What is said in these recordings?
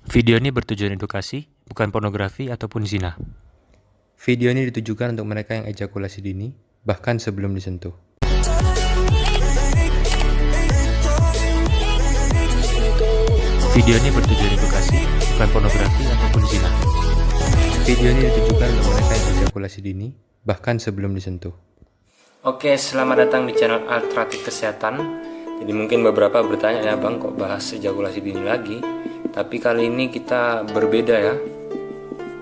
Video ini bertujuan edukasi, bukan pornografi ataupun zina. Video ini ditujukan untuk mereka yang ejakulasi dini, bahkan sebelum disentuh. Video ini bertujuan edukasi, bukan pornografi ataupun zina. Video ini ditujukan untuk mereka yang ejakulasi dini, bahkan sebelum disentuh. Oke, selamat datang di channel Alternatif Kesehatan. Jadi mungkin beberapa bertanya, ya Bang, kok bahas ejakulasi dini lagi? Tapi kali ini kita berbeda ya.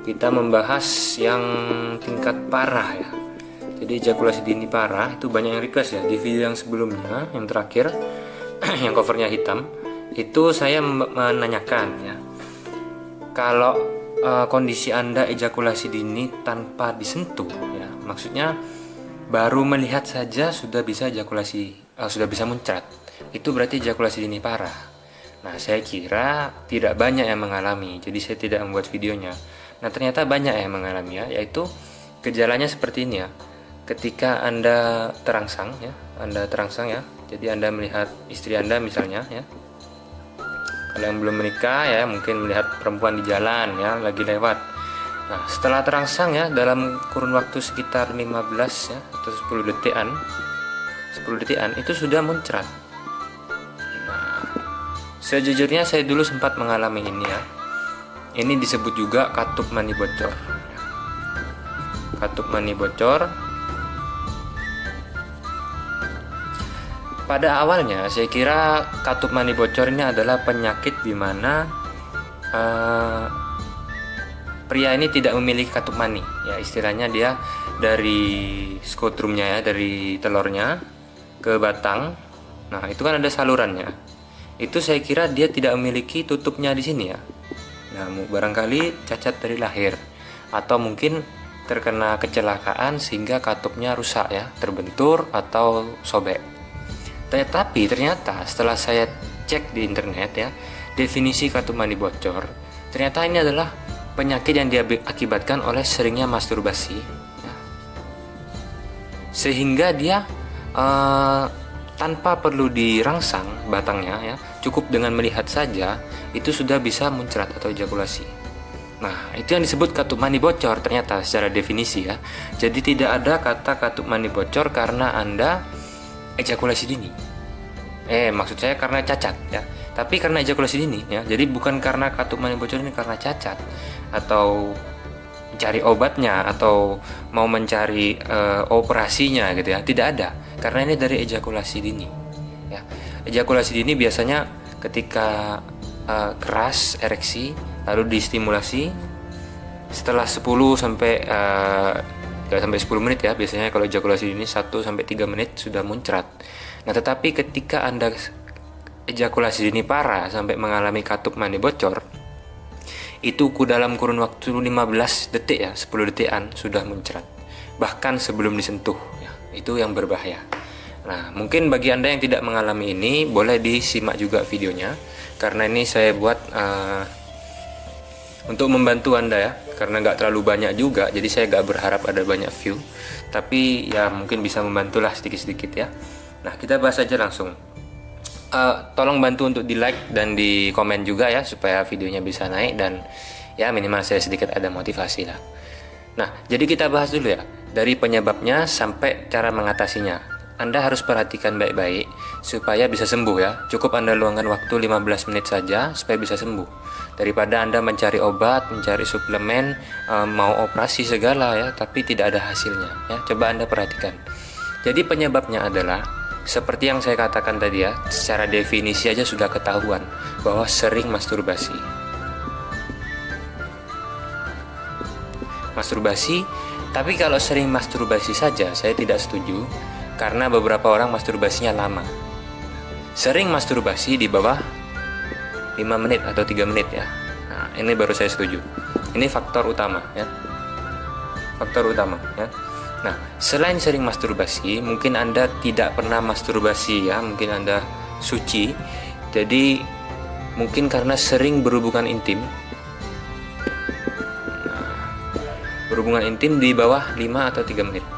Kita membahas yang tingkat parah ya. Jadi ejakulasi dini parah itu banyak yang request ya. Di video yang sebelumnya, yang terakhir, yang covernya hitam, itu saya menanyakan ya. Kalau kondisi Anda ejakulasi dini tanpa disentuh ya, maksudnya baru melihat saja sudah bisa ejakulasi, sudah bisa muncrat, itu berarti ejakulasi dini parah. Nah, saya kira tidak banyak yang mengalami, jadi saya tidak membuat videonya. Nah, ternyata banyak yang mengalami ya, yaitu gejalanya seperti ini ya. Ketika Anda terangsang ya, jadi Anda melihat istri Anda misalnya ya. Kalau yang belum menikah ya, mungkin melihat perempuan di jalan ya, lagi lewat. Nah, setelah terangsang ya, dalam kurun waktu sekitar 15 ya, atau 10 detikan itu sudah muncrat. Nah, sejujurnya saya dulu sempat mengalami ini ya. Ini disebut juga katup mani bocor. Katup mani bocor. Pada awalnya saya kira katup mani bocor ini adalah penyakit di mana pria ini tidak memiliki katup mani ya, istilahnya dia dari skotrumnya ya, dari telurnya ke batang. Nah, itu kan ada salurannya. Itu saya kira dia tidak memiliki tutupnya di sini ya. Nah, barangkali cacat dari lahir atau mungkin terkena kecelakaan sehingga katupnya rusak ya, terbentur atau sobek. Tetapi ternyata setelah saya cek di internet ya, definisi katup mani bocor, ternyata ini adalah penyakit yang diakibatkan oleh seringnya masturbasi ya. Sehingga dia tanpa perlu dirangsang batangnya ya, cukup dengan melihat saja itu sudah bisa muncrat atau ejakulasi. Nah, itu yang disebut katup mani bocor ternyata secara definisi ya. Jadi tidak ada kata katup mani bocor karena Anda ejakulasi dini. Maksud saya karena cacat ya. Tapi karena ejakulasi dini ya. Jadi bukan karena katup mani bocor ini karena cacat atau mencari obatnya atau mau mencari operasinya gitu ya. Tidak ada. Karena ini dari ejakulasi dini ya. Ejakulasi dini biasanya ketika keras ereksi lalu distimulasi setelah 10 sampai 10 menit ya, biasanya kalau ejakulasi dini 1 sampai 3 menit sudah muncrat. Nah, tetapi ketika Anda ejakulasi dini parah sampai mengalami katup mani bocor, itu dalam kurun waktu 15 detik ya, 10 detikan sudah muncrat. Bahkan sebelum disentuh ya, itu yang berbahaya. Nah, mungkin bagi Anda yang tidak mengalami ini, boleh disimak juga videonya, karena ini saya buat untuk membantu Anda ya, karena nggak terlalu banyak juga, jadi saya nggak berharap ada banyak view, tapi ya mungkin bisa membantulah sedikit-sedikit ya. Nah, kita bahas aja langsung. Tolong bantu untuk di like dan di komen juga ya, supaya videonya bisa naik dan ya minimal saya sedikit ada motivasi lah. Nah, jadi kita bahas dulu ya, dari penyebabnya sampai cara mengatasinya. Anda harus perhatikan baik-baik supaya bisa sembuh ya. Cukup Anda luangkan waktu 15 menit saja supaya bisa sembuh. Daripada Anda mencari obat, mencari suplemen, mau operasi segala ya, tapi tidak ada hasilnya ya. Coba Anda perhatikan. Jadi penyebabnya adalah seperti yang saya katakan tadi ya, secara definisi aja sudah ketahuan bahwa sering masturbasi. Tapi kalau sering masturbasi saja saya tidak setuju, karena beberapa orang masturbasinya lama. Sering masturbasi di bawah 5 menit atau 3 menit ya. Nah, ini baru saya setuju. Ini faktor utama ya. Nah, selain sering masturbasi, mungkin Anda tidak pernah masturbasi ya, mungkin Anda suci. Jadi mungkin karena sering berhubungan intim. Nah, berhubungan intim di bawah 5 atau 3 menit.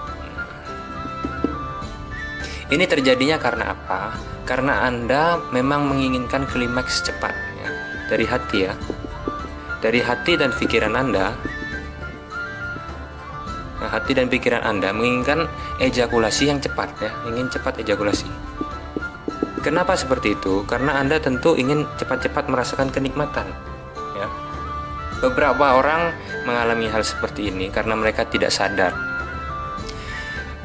Ini terjadinya karena apa? Karena Anda memang menginginkan klimaks cepat ya, dari hati ya. dari hati dan pikiran Anda. Nah, hati dan pikiran Anda menginginkan ejakulasi yang cepat ya, ingin cepat ejakulasi. Kenapa seperti itu? Karena Anda tentu ingin cepat-cepat merasakan kenikmatan ya. Beberapa orang mengalami hal seperti ini karena mereka tidak sadar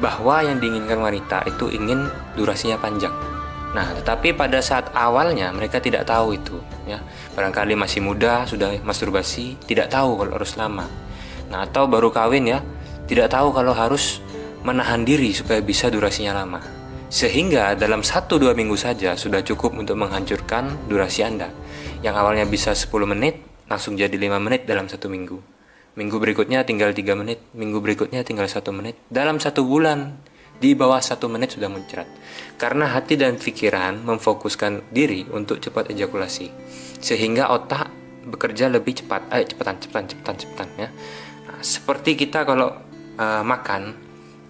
bahwa yang diinginkan wanita itu ingin durasinya panjang. Nah, tetapi pada saat awalnya mereka tidak tahu itu ya. Barangkali masih muda, sudah masturbasi, tidak tahu kalau harus lama. Nah, atau baru kawin ya, tidak tahu kalau harus menahan diri supaya bisa durasinya lama. Sehingga dalam 1-2 minggu saja sudah cukup untuk menghancurkan durasi Anda. Yang awalnya bisa 10 menit, langsung jadi 5 menit dalam 1 minggu. Minggu berikutnya tinggal 3 menit, minggu berikutnya tinggal 1 menit. Dalam 1 bulan, di bawah 1 menit sudah muncrat. Karena hati dan pikiran memfokuskan diri untuk cepat ejakulasi. Sehingga otak bekerja lebih cepat. Cepetan ya. Nah, seperti kita kalau makan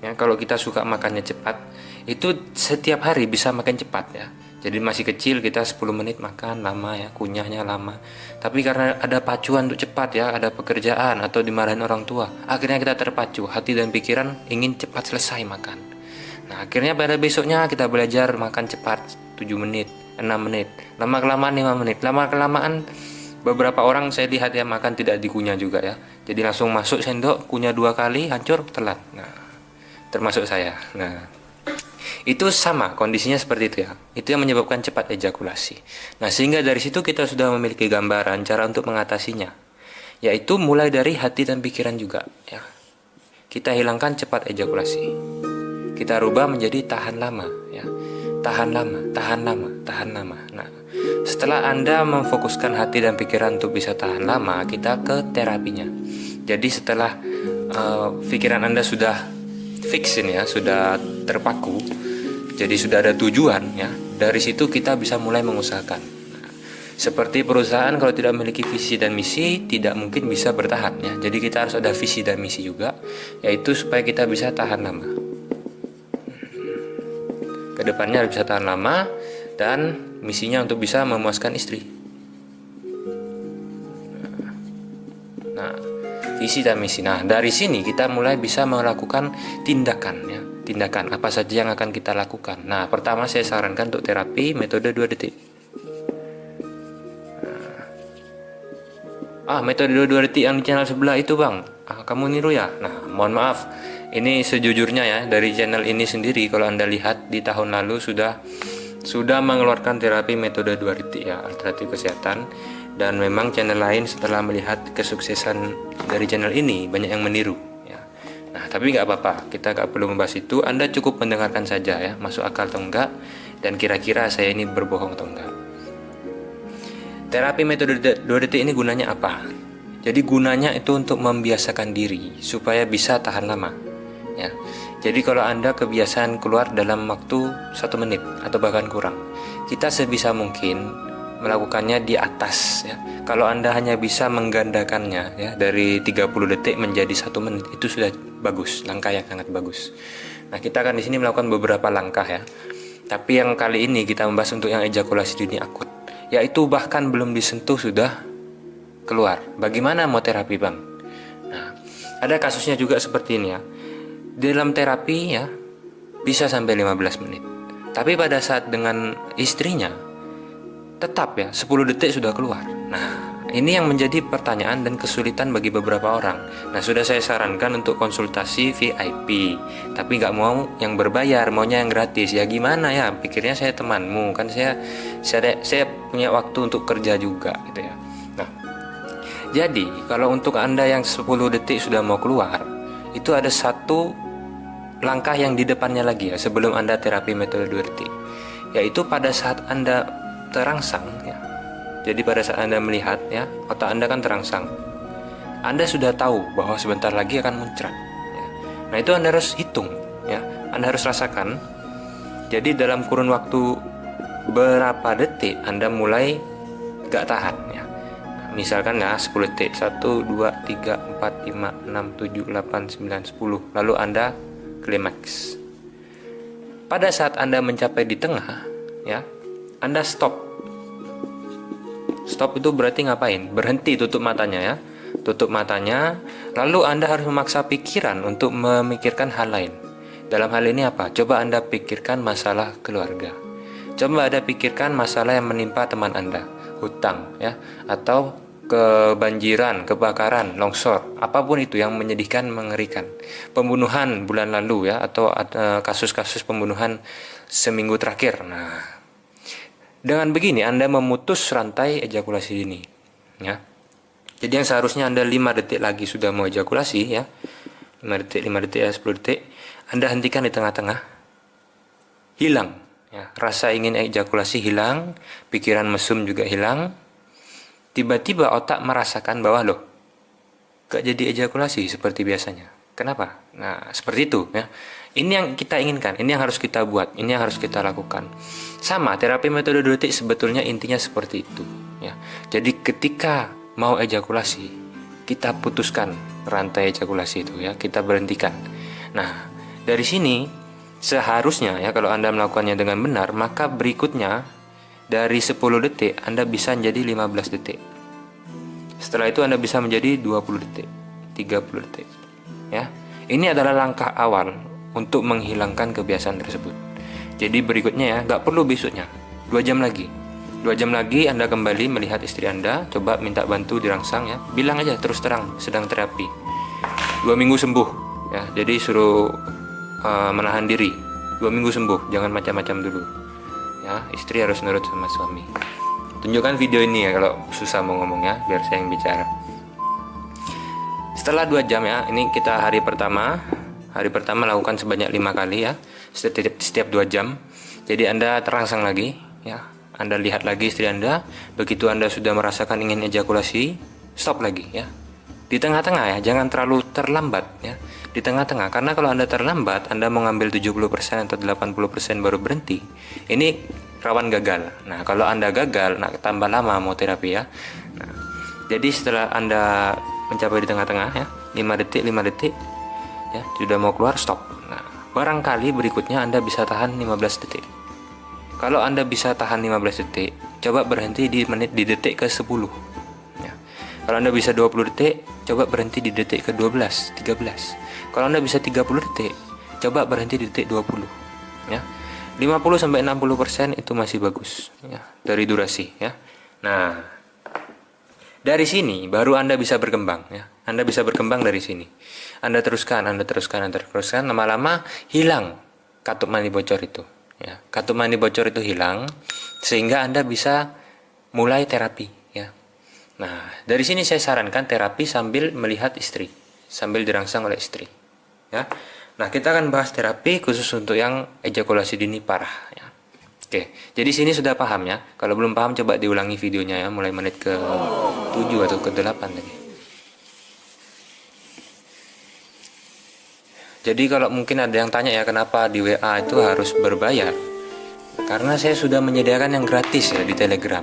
ya, kalau kita suka makannya cepat, itu setiap hari bisa makan cepat ya. Jadi masih kecil kita 10 menit makan lama ya, kunyahnya lama. Tapi karena ada pacuan untuk cepat ya, ada pekerjaan atau dimarahin orang tua, akhirnya kita terpacu, hati dan pikiran ingin cepat selesai makan. Nah, akhirnya pada besoknya kita belajar makan cepat 7 menit, 6 menit, lama-kelamaan 5 menit, lama-kelamaan beberapa orang saya lihat ya makan tidak dikunyah juga ya. Jadi langsung masuk sendok, kunyah 2 kali, hancur, telat. Nah, termasuk saya. Nah, itu sama kondisinya seperti itu ya. Itu yang menyebabkan cepat ejakulasi. Nah, sehingga dari situ kita sudah memiliki gambaran cara untuk mengatasinya, yaitu mulai dari hati dan pikiran juga ya. Kita hilangkan cepat ejakulasi. Kita rubah menjadi tahan lama ya. Tahan lama, tahan lama, tahan lama. Nah, setelah Anda memfokuskan hati dan pikiran untuk bisa tahan lama, kita ke terapinya. Jadi setelah pikiran Anda sudah fix ini ya, sudah terpaku, jadi sudah ada tujuan ya, dari situ kita bisa mulai mengusahakan. Nah, seperti perusahaan kalau tidak memiliki visi dan misi tidak mungkin bisa bertahan ya. Jadi kita harus ada visi dan misi juga, yaitu supaya kita bisa tahan lama. Kedepannya harus bisa tahan lama, dan misinya untuk bisa memuaskan istri. Nah, visi dan misi. Nah, dari sini kita mulai bisa melakukan tindakan ya. Tindakan apa saja yang akan kita lakukan. Nah, pertama saya sarankan untuk terapi metode 2 detik. Metode 2 detik yang di channel sebelah itu bang, kamu niru ya? Nah, mohon maaf, ini sejujurnya ya, dari channel ini sendiri kalau Anda lihat di tahun lalu sudah mengeluarkan terapi metode 2 detik ya, alternatif kesehatan. Dan memang channel lain setelah melihat kesuksesan dari channel ini banyak yang meniru ya. Nah, tapi nggak apa-apa, kita nggak perlu membahas itu. Anda cukup mendengarkan saja ya, masuk akal atau enggak, dan kira-kira saya ini berbohong atau enggak. Terapi metode 2 detik ini gunanya apa? Jadi gunanya itu untuk membiasakan diri supaya bisa tahan lama ya. Jadi kalau Anda kebiasaan keluar dalam waktu 1 menit atau bahkan kurang, kita sebisa mungkin melakukannya di atas ya. Kalau Anda hanya bisa menggandakannya ya, dari 30 detik menjadi 1 menit, itu sudah bagus, langkah yang sangat bagus. Nah, kita akan di sini melakukan beberapa langkah ya. Tapi yang kali ini kita membahas untuk yang ejakulasi dini akut, yaitu bahkan belum disentuh sudah keluar. Bagaimana mau terapi bang? Nah, ada kasusnya juga seperti ini ya. Dalam terapi ya bisa sampai 15 menit. Tapi pada saat dengan istrinya tetap ya 10 detik sudah keluar. Nah, ini yang menjadi pertanyaan dan kesulitan bagi beberapa orang. Nah, sudah saya sarankan untuk konsultasi VIP, tapi nggak mau yang berbayar, maunya yang gratis. Ya gimana ya? Pikirnya saya temanmu, kan saya punya waktu untuk kerja juga gitu ya. Nah, jadi kalau untuk Anda yang 10 detik sudah mau keluar, itu ada satu langkah yang di depannya lagi ya, sebelum Anda terapi metode 2 detik, yaitu pada saat Anda terangsang ya. Jadi pada saat Anda melihat ya, otak Anda kan terangsang. Anda sudah tahu bahwa sebentar lagi akan muncrat ya. Nah, itu Anda harus hitung ya. Anda harus rasakan. Jadi dalam kurun waktu berapa detik Anda mulai gak tahan ya. Nah, misalkan ya 10 detik, 1, 2, 3, 4, 5, 6, 7, 8, 9, 10. Lalu Anda klimaks. Pada saat Anda mencapai di tengah ya, Anda stop Stop itu berarti ngapain? Berhenti, tutup matanya ya. Tutup matanya, lalu Anda harus memaksa pikiran untuk memikirkan hal lain. Dalam hal ini apa? Coba Anda pikirkan masalah keluarga. Coba Anda pikirkan masalah yang menimpa teman Anda, hutang ya, atau kebanjiran, kebakaran, longsor, apapun itu yang menyedihkan, mengerikan. Pembunuhan bulan lalu ya, atau kasus-kasus pembunuhan seminggu terakhir. Nah, dengan begini Anda memutus rantai ejakulasi dini ya. Jadi yang seharusnya Anda 5 detik lagi sudah mau ejakulasi ya, 5 detik ya, 10 detik, Anda hentikan di tengah-tengah. Hilang ya, rasa ingin ejakulasi hilang, pikiran mesum juga hilang. Tiba-tiba otak merasakan bahwa loh, gak jadi ejakulasi seperti biasanya. Kenapa? Nah, seperti itu ya. Ini yang kita inginkan, ini yang harus kita buat, ini yang harus kita lakukan. Sama, terapi metode 2 detik sebetulnya intinya seperti itu ya. Jadi ketika mau ejakulasi, kita putuskan rantai ejakulasi itu ya, kita berhentikan. Nah, dari sini seharusnya ya, kalau Anda melakukannya dengan benar, maka berikutnya dari 10 detik Anda bisa menjadi 15 detik. Setelah itu Anda bisa menjadi 20 detik, 30 detik ya. Ini adalah langkah awal untuk menghilangkan kebiasaan tersebut. Jadi berikutnya ya, gak perlu besoknya, 2 jam lagi. 2 jam lagi Anda kembali melihat istri Anda, coba minta bantu dirangsang ya. Bilang aja terus terang, sedang terapi. 2 minggu sembuh ya. Jadi suruh menahan diri. 2 minggu sembuh, jangan macam-macam dulu. Ya, istri harus nurut sama suami. Tunjukkan video ini ya kalau susah mau ngomong ya, biar saya yang bicara. Setelah 2 jam ya, ini kita hari pertama. Hari pertama lakukan sebanyak 5 kali ya, setiap 2 jam. Jadi Anda terangsang lagi ya. Anda lihat lagi istri Anda. Begitu Anda sudah merasakan ingin ejakulasi, stop lagi ya. Di tengah-tengah ya, jangan terlalu terlambat ya. Di tengah-tengah, karena kalau Anda terlambat, Anda mau ngambil 70% atau 80% baru berhenti, ini rawan gagal. Nah, kalau Anda gagal, nah tambah lama mau terapi ya. Nah, jadi setelah Anda mencapai di tengah-tengah ya, 5 detik ya, sudah mau keluar, stop. Nah, barangkali berikutnya Anda bisa tahan 15 detik. Kalau Anda bisa tahan 15 detik, coba berhenti di detik ke 10 ya. Kalau Anda bisa 20 detik, coba berhenti di detik ke 12, 13. Kalau Anda bisa 30 detik, coba berhenti di detik 20 ya. 50-60% itu masih bagus ya, dari durasi ya. Nah, dari sini baru Anda bisa berkembang ya. Anda bisa berkembang dari sini. Anda teruskan, lama-lama hilang katup mani bocor itu ya. Katup mani bocor itu hilang sehingga Anda bisa mulai terapi ya. Nah, dari sini saya sarankan terapi sambil melihat istri, sambil dirangsang oleh istri ya. Nah, kita akan bahas terapi khusus untuk yang ejakulasi dini parah ya. Oke, jadi sini sudah paham ya. Kalau belum paham coba diulangi videonya ya, mulai menit ke 7 atau ke 8 tadi. Jadi kalau mungkin ada yang tanya ya, kenapa di WA itu harus berbayar? Karena saya sudah menyediakan yang gratis ya di Telegram.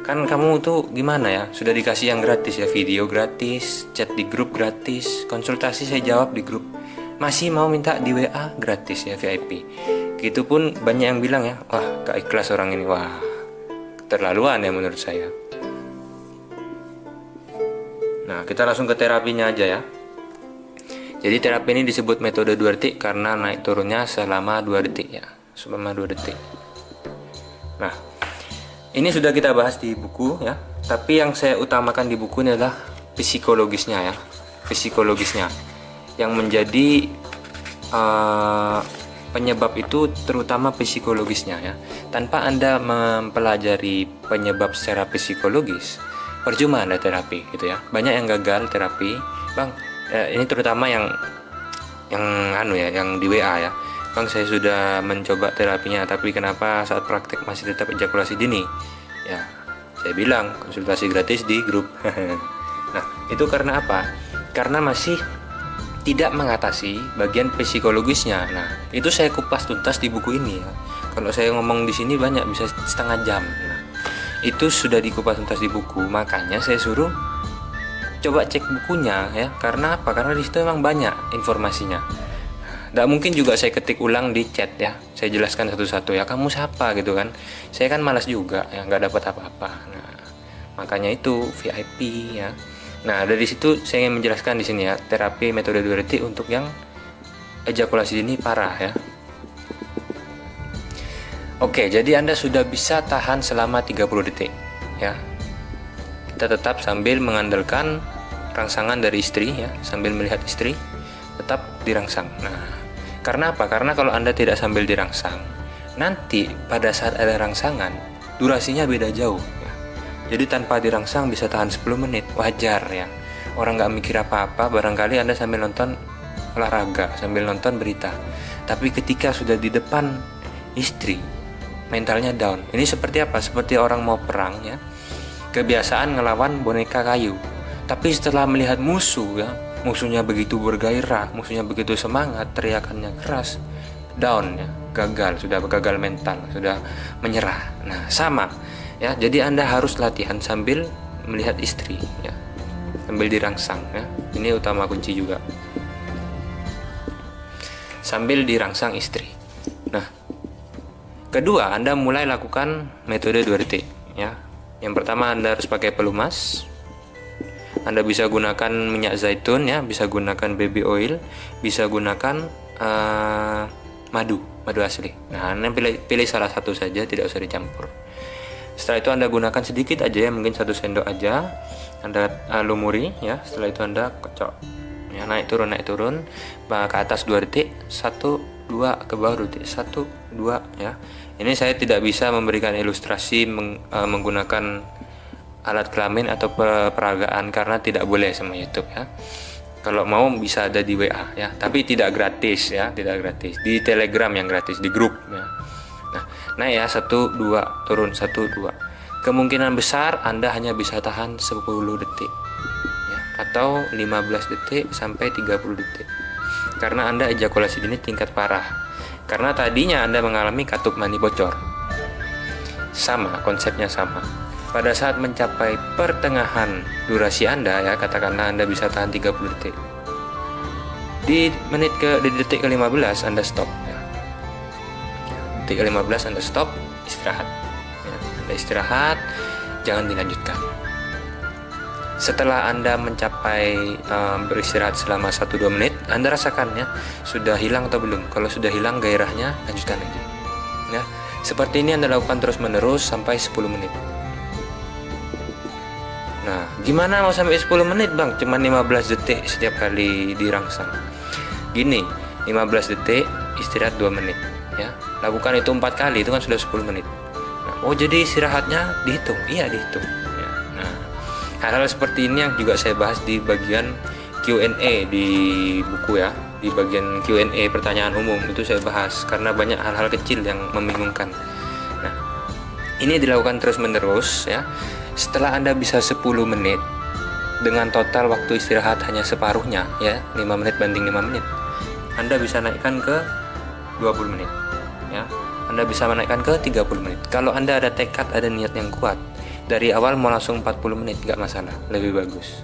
Kan kamu tuh gimana ya, sudah dikasih yang gratis ya, video gratis, chat di grup gratis, konsultasi saya jawab di grup, masih mau minta di WA gratis ya, VIP. Gitu pun banyak yang bilang ya, wah gak ikhlas orang ini, wah keterlaluan ya menurut saya. Nah, kita langsung ke terapinya aja ya. Jadi terapi ini disebut metode 2 detik karena naik turunnya selama 2 detik ya, selama 2 detik. Nah, ini sudah kita bahas di buku ya, tapi yang saya utamakan di buku ini adalah psikologisnya ya, psikologisnya yang menjadi penyebab itu terutama psikologisnya ya. Tanpa Anda mempelajari penyebab secara psikologis, percuma Anda terapi gitu ya. Banyak yang gagal terapi, Bang. Ini terutama yang di WA ya. Bang, saya sudah mencoba terapinya, tapi kenapa saat praktek masih tetap ejakulasi dini? Ya, saya bilang konsultasi gratis di grup. Nah, itu karena apa? Karena masih tidak mengatasi bagian psikologisnya. Nah, itu saya kupas tuntas di buku ini ya. Kalau saya ngomong di sini banyak, bisa setengah jam. Nah, itu sudah dikupas tuntas di buku. Makanya saya suruh coba cek bukunya ya. Karena apa? Karena di situ memang banyak informasinya. Nggak mungkin juga saya ketik ulang di chat ya. Saya jelaskan satu-satu ya. Kamu siapa gitu kan? Saya kan malas juga ya, nggak dapat apa-apa. Nah, makanya itu VIP ya. Nah, dari situ saya ingin menjelaskan di sini ya, terapi metode 2 detik untuk yang ejakulasi dini parah ya. Oke, jadi Anda sudah bisa tahan selama 30 detik ya. Kita tetap sambil mengandalkan rangsangan dari istri ya, sambil melihat istri tetap dirangsang. Nah, karena apa? Karena kalau Anda tidak sambil dirangsang, nanti pada saat ada rangsangan durasinya beda jauh ya. Jadi tanpa dirangsang bisa tahan 10 menit, wajar ya. Orang nggak mikir apa-apa, barangkali Anda sambil nonton olahraga, sambil nonton berita. Tapi ketika sudah di depan istri, mentalnya down. Ini seperti apa? Seperti orang mau perang ya. Kebiasaan ngelawan boneka kayu. Tapi setelah melihat musuh ya, musuhnya begitu bergairah, musuhnya begitu semangat, teriakannya keras, down ya, sudah gagal mental, sudah menyerah. Nah, sama ya. Jadi Anda harus latihan sambil melihat istri ya. Sambil dirangsang ya. Ini utama kunci juga. Sambil dirangsang istri. Nah, kedua, Anda mulai lakukan metode 2 detik ya. Yang pertama, Anda harus pakai pelumas. Anda bisa gunakan minyak zaitun ya, bisa gunakan baby oil, bisa gunakan madu asli. Nah, Anda pilih salah satu saja, tidak usah dicampur. Setelah itu Anda gunakan sedikit aja ya, mungkin 1 sendok aja. Anda lumuri ya. Setelah itu Anda kocok ya, naik turun ke atas 2 detik, 1 2 ke bawah 2 detik, 1 2 ya. Ini saya tidak bisa memberikan ilustrasi menggunakan alat kelamin atau peragaan karena tidak boleh sama YouTube ya. Kalau mau bisa ada di WA ya, tapi tidak gratis ya, tidak gratis. Di Telegram yang gratis, di grup ya. Nah, naik ya, 1 2 turun 1 2. Kemungkinan besar Anda hanya bisa tahan 10 detik ya, atau 15 detik sampai 30 detik. Karena Anda ejakulasi dini tingkat parah. Karena tadinya Anda mengalami katup mani bocor. Sama, konsepnya sama. Pada saat mencapai pertengahan durasi Anda ya, katakanlah Anda bisa tahan 30 detik. Di detik ke-15 Anda stop ya. Detik ke-15 Anda stop, istirahat. Ya, Anda istirahat, jangan dilanjutkan. Setelah Anda mencapai beristirahat selama 1-2 menit, Anda rasakan ya, sudah hilang atau belum. Kalau sudah hilang gairahnya, lanjutkan lagi. Ya, seperti ini Anda lakukan terus-menerus sampai 10 menit. Nah, gimana mau sampai 10 menit bang? Cuma 15 detik setiap kali dirangsang. Gini, 15 detik, istirahat 2 menit. Ya, lakukan itu 4 kali, itu kan sudah 10 menit. Nah, oh jadi istirahatnya dihitung? Iya dihitung. Ya, nah, hal-hal seperti ini yang juga saya bahas di bagian Q&A di buku ya. Di bagian Q&A pertanyaan umum itu saya bahas karena banyak hal-hal kecil yang membingungkan. Nah, ini dilakukan terus-menerus ya. Setelah Anda bisa 10 menit dengan total waktu istirahat hanya separuhnya ya, 5 menit banding 5 menit, Anda bisa naikkan ke 20 menit ya. Anda bisa menaikkan ke 30 menit. Kalau Anda ada tekad, ada niat yang kuat, dari awal mau langsung 40 menit nggak masalah, lebih bagus.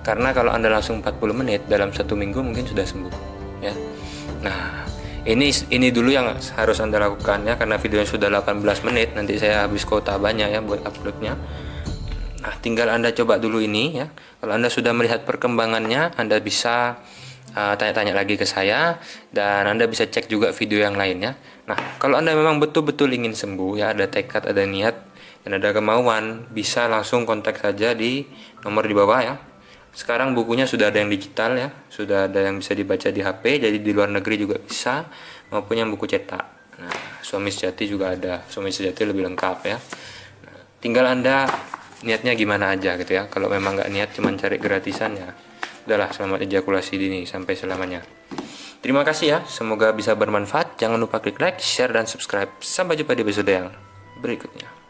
Karena kalau Anda langsung 40 menit dalam 1 minggu mungkin sudah sembuh ya. Nah, ini dulu yang harus Anda lakukan ya, karena videonya sudah 18 menit, nanti saya habis kuota banyak ya buat uploadnya. Nah, tinggal Anda coba dulu ini ya. Kalau Anda sudah melihat perkembangannya, Anda bisa tanya-tanya lagi ke saya, dan Anda bisa cek juga video yang lainnya. Nah, kalau Anda memang betul-betul ingin sembuh ya, ada tekad, ada niat, dan ada kemauan, bisa langsung kontak saja di nomor di bawah ya. Sekarang bukunya sudah ada yang digital ya, sudah ada yang bisa dibaca di HP, jadi di luar negeri juga bisa, maupun yang buku cetak. Nah, Suami Sejati juga ada, Suami Sejati lebih lengkap ya. Nah, tinggal Anda niatnya gimana aja gitu ya. Kalau memang nggak niat cuma cari gratisan ya, udahlah, selamat ejakulasi dini sampai selamanya. Terima kasih ya, semoga bisa bermanfaat. Jangan lupa klik like, share, dan subscribe. Sampai jumpa di episode yang berikutnya.